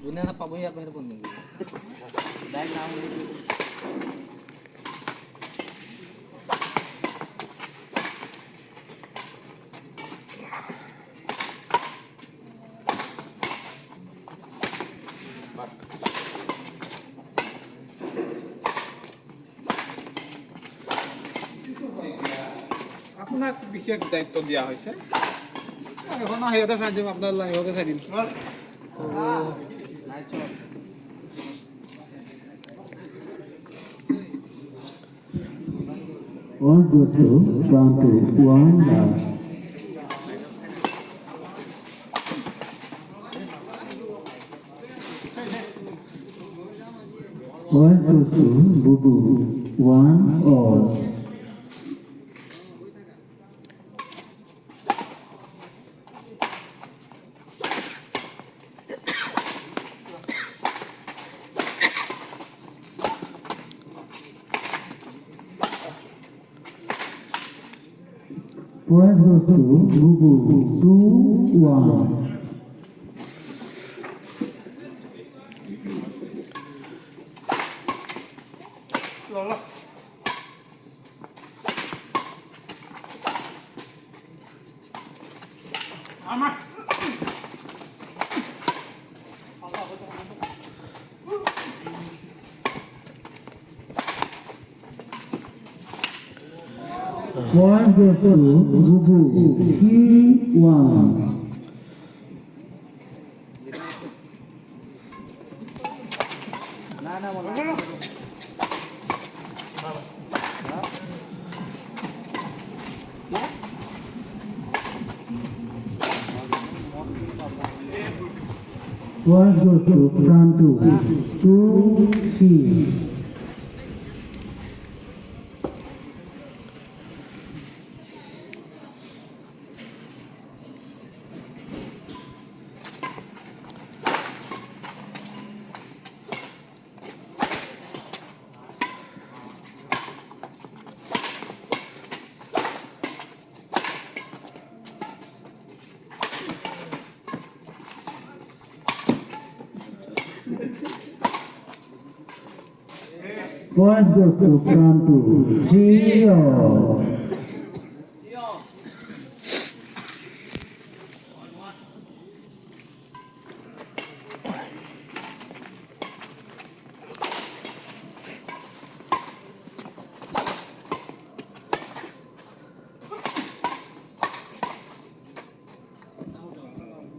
जुन्याला पाबोया बाहेर पण बॅग लावून আপোনাক বিশেষ দায়িত্ব দিয়া হৈছে এখন আহিতে চাই দিম আপোনাৰ লাইভকে চাই দিম 1 2 2 round 2 1 last. One two two boo boo 1 all. One two two boo boo 2 1. One two two boo boo 3 1. One two two front 2 3. One goes to front 2 3 all.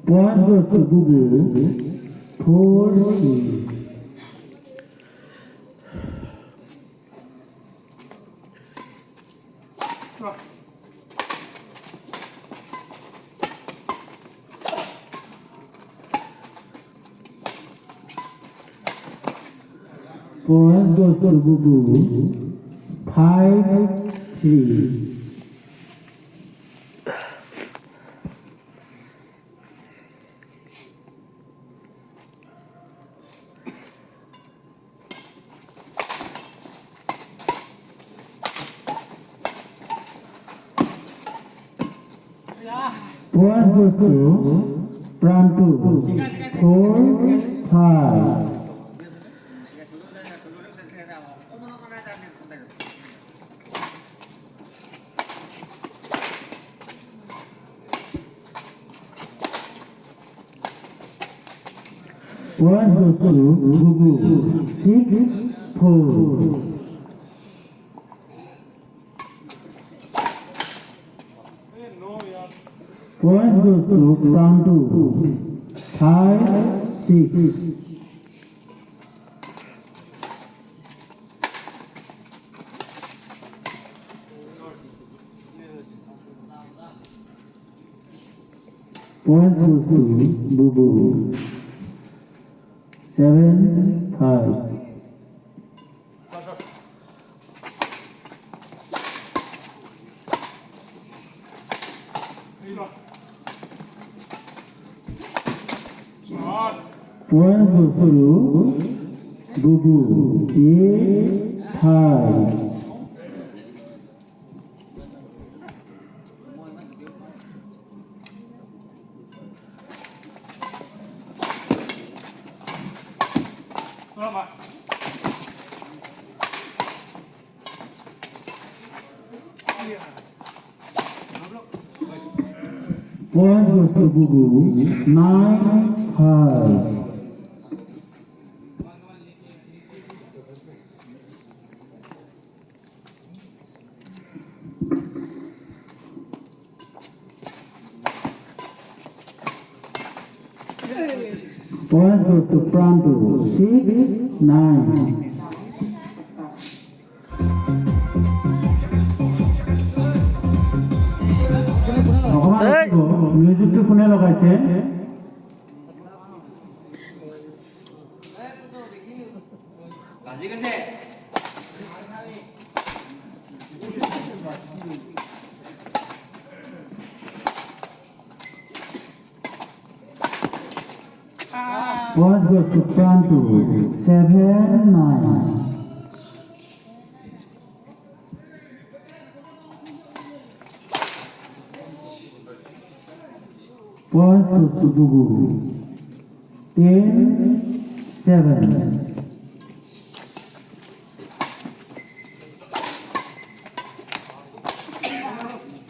One goes to boo boo 4 3. One goes to boo boo 5 3. One goes to front 2 4 5. One goes to boo boo 6 4. One goes to front 2 5 6. One goes to boo boo 7 5. One goes to boo boo 8 5. Point goes to Bubu. 9-5. Point goes to Prantu. 6-9. মিউজিকটো কোনে লগাইছে? বাজি গৈছে Point goes to Prantu. 7-9. Point goes to Bubu. 10-7.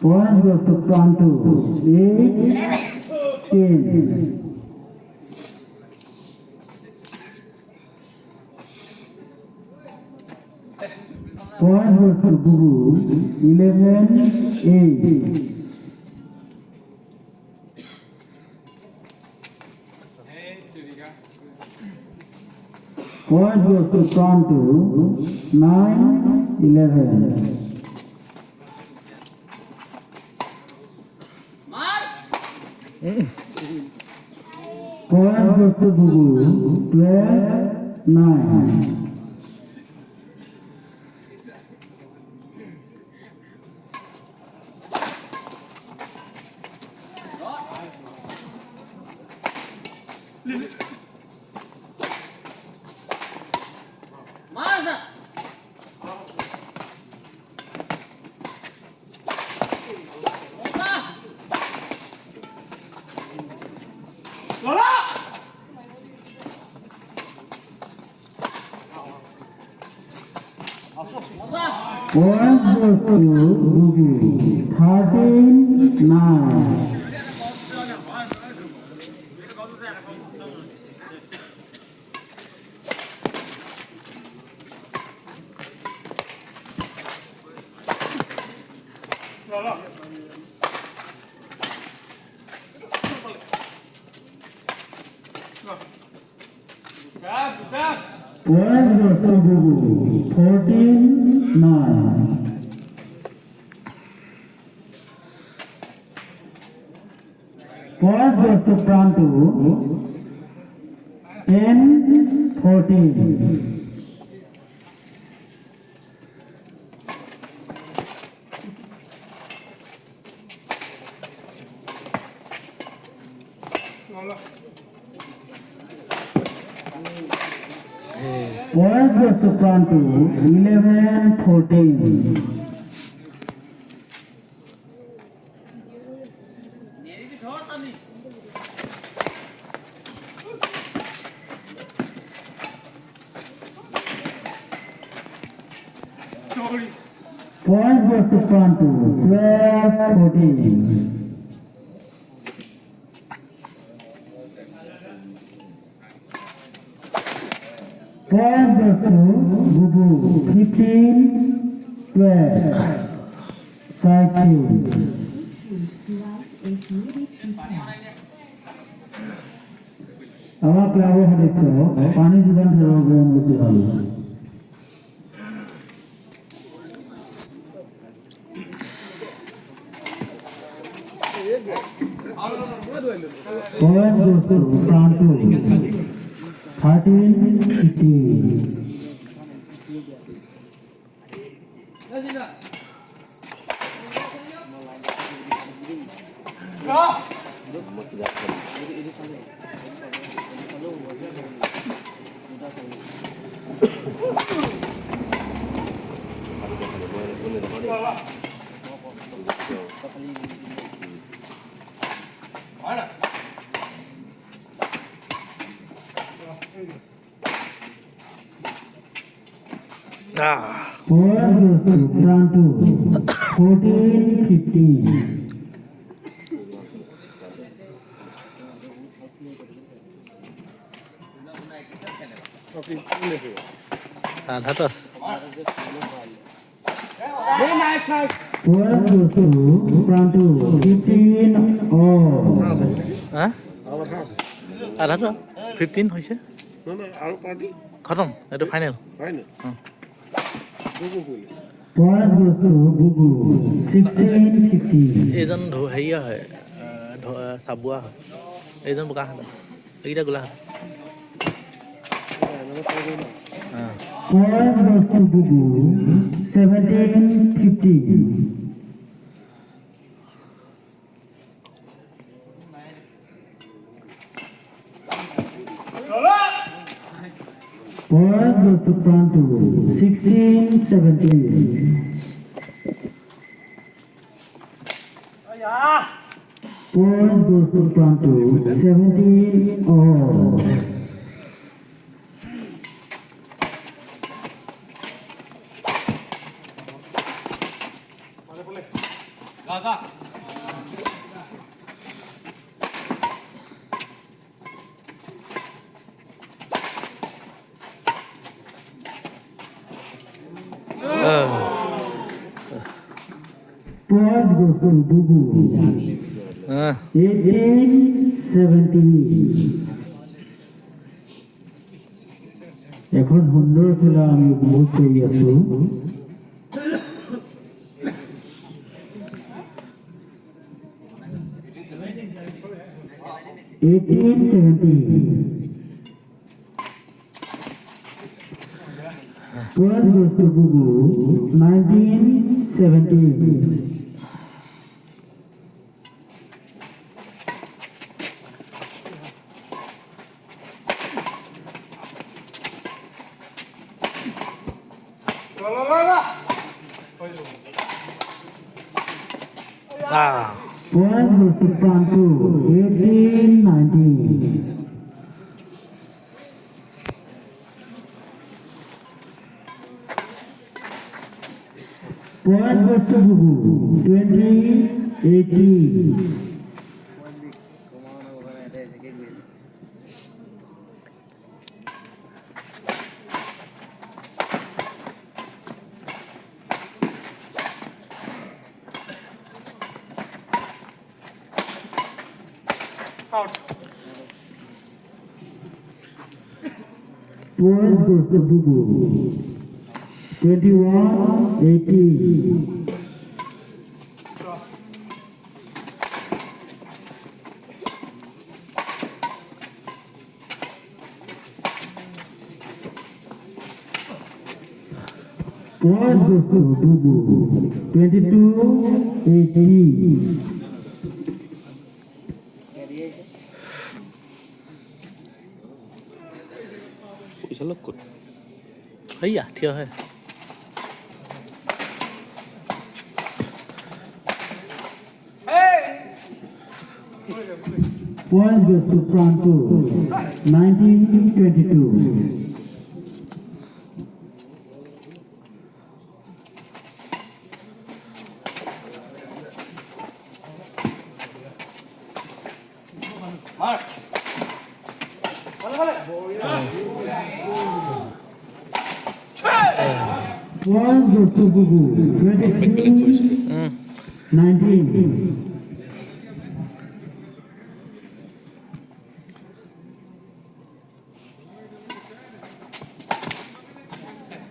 Point goes to Prantu. 8-10. Point goes to Bubu. 11-8. Point goes to Prantu. 9-11. Point goes to Bubu. 12-9. Point goes to Bubu. 13-9. Point goes to Bubu. 14-9. Point goes to Prantu. 10-14. Point goes to Prantu. 11-14. Point goes to Prantu. 12-14. Point goes to Bubu. 15-12. 5-2. Awak lawo haditho pani jugan thero muti hal. Point goes to Prantu. 13-15. Four goes to Prantu. 14-15. Okay, ini sih. Satu. Four goes to Prantu. 15 all. হা আবার খাস আধাটো 15 হৈছে না না আর party খতম এইটো final হয় না বুবু কইলে Four goes to Bubu. 16-15. এইজন হেৰিয়া হয় চাবুৱা হয় এইজন বোকা হাত এইকেইটা গোলা হাত Four goes to Bubu. 17-15. Four goes to Prantu. 16-17. Four goes to Prantu. 17 all. Four goes to Bubu. 18-17. এখন সুন্দৰ খেলা আমি বহুত কৰি আছো 18-17. 12 goes to Bubu. 19-17. One goes to Prantu. 18-19. One goes to Bubu. 20-18. One goes to Bubu. 21-18. One goes to Bubu. 22-18. পইচা log ক'ত এইয়া থিয় হয় One goes to Prantu. 19-22. One goes to Bubu. 22-19.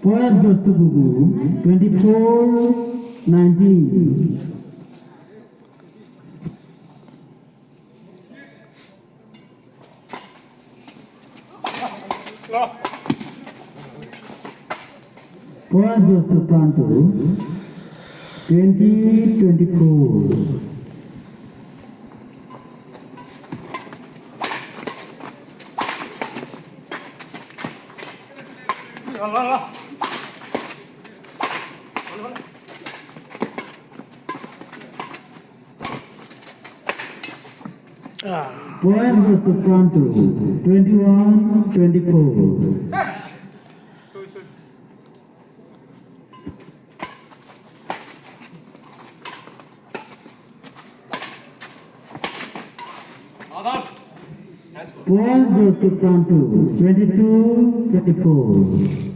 One goes to Bubu. 24-19. One goes to Prantu. 20-24. One goes to Prantu. 21-24. Point goes to Prantu. 22-24.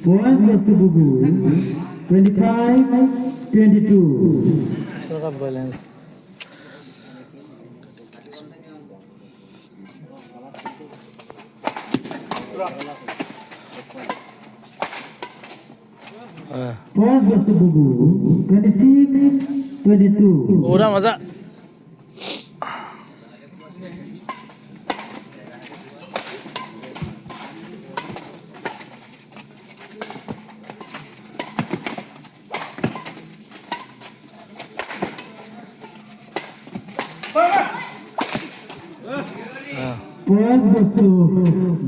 Point goes to Bubu. 25-22. Ito ka balance. Point goes to Bubu. 26-22. Ura maza. Point goes to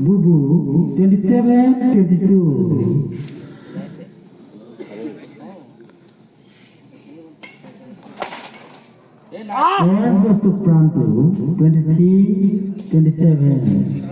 Bubu. 27-22. Point goes to Prantu. 23-27.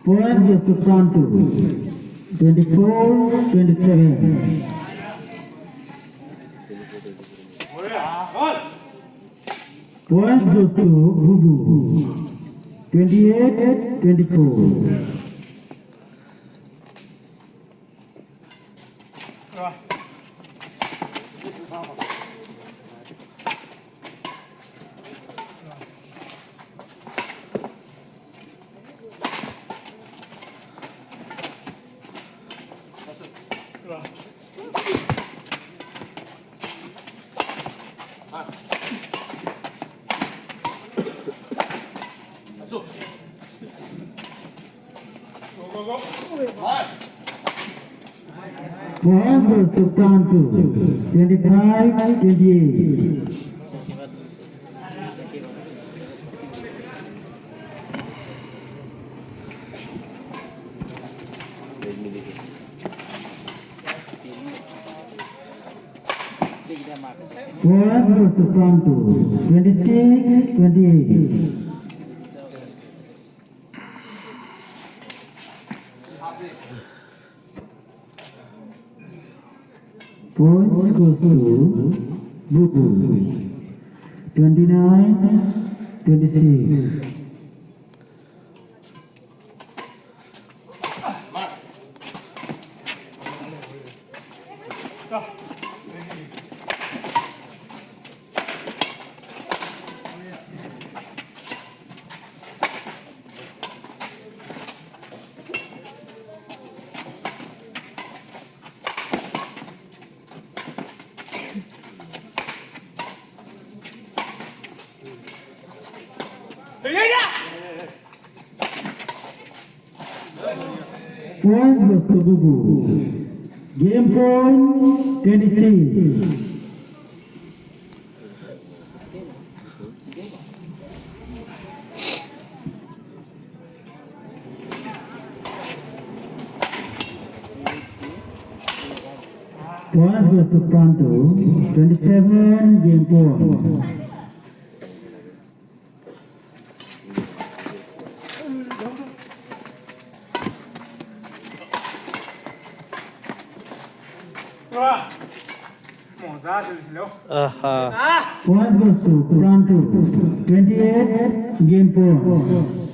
Point goes to Prantu. 24-27. Point goes to Bubu. 28-24. Point goes to Prantu. 25-28. Point goes to Prantu. 26-28. Point goes to Bubu. 29-26. Point goes to Bubu. Game point 26. Point goes to Prantu. 27 game point. Point goes to Prantu. 28 game point.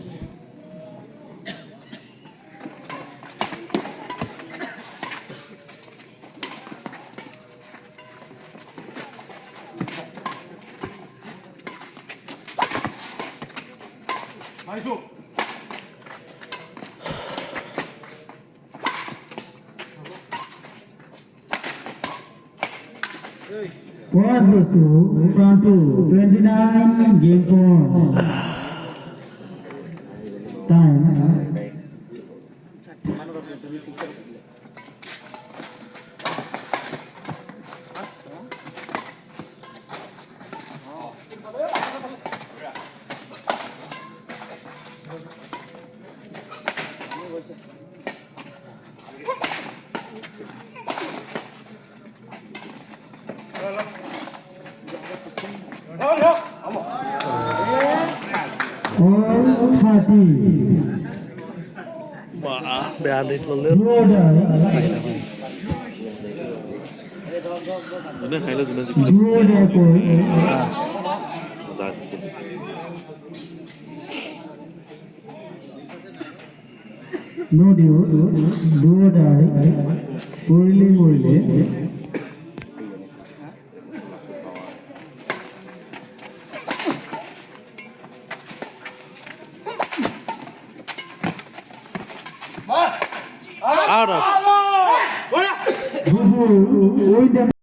Point goes to Prantu. 29 game point. Time. ষাঠি বাহ 42 ল'লেও দুয়োটাই যোনে হাৰিলে যোনে দুয়োটাকৈ মজা দিছে no diyor দুয়োটাই কৰিলে কৰিলে out of বুবু ওই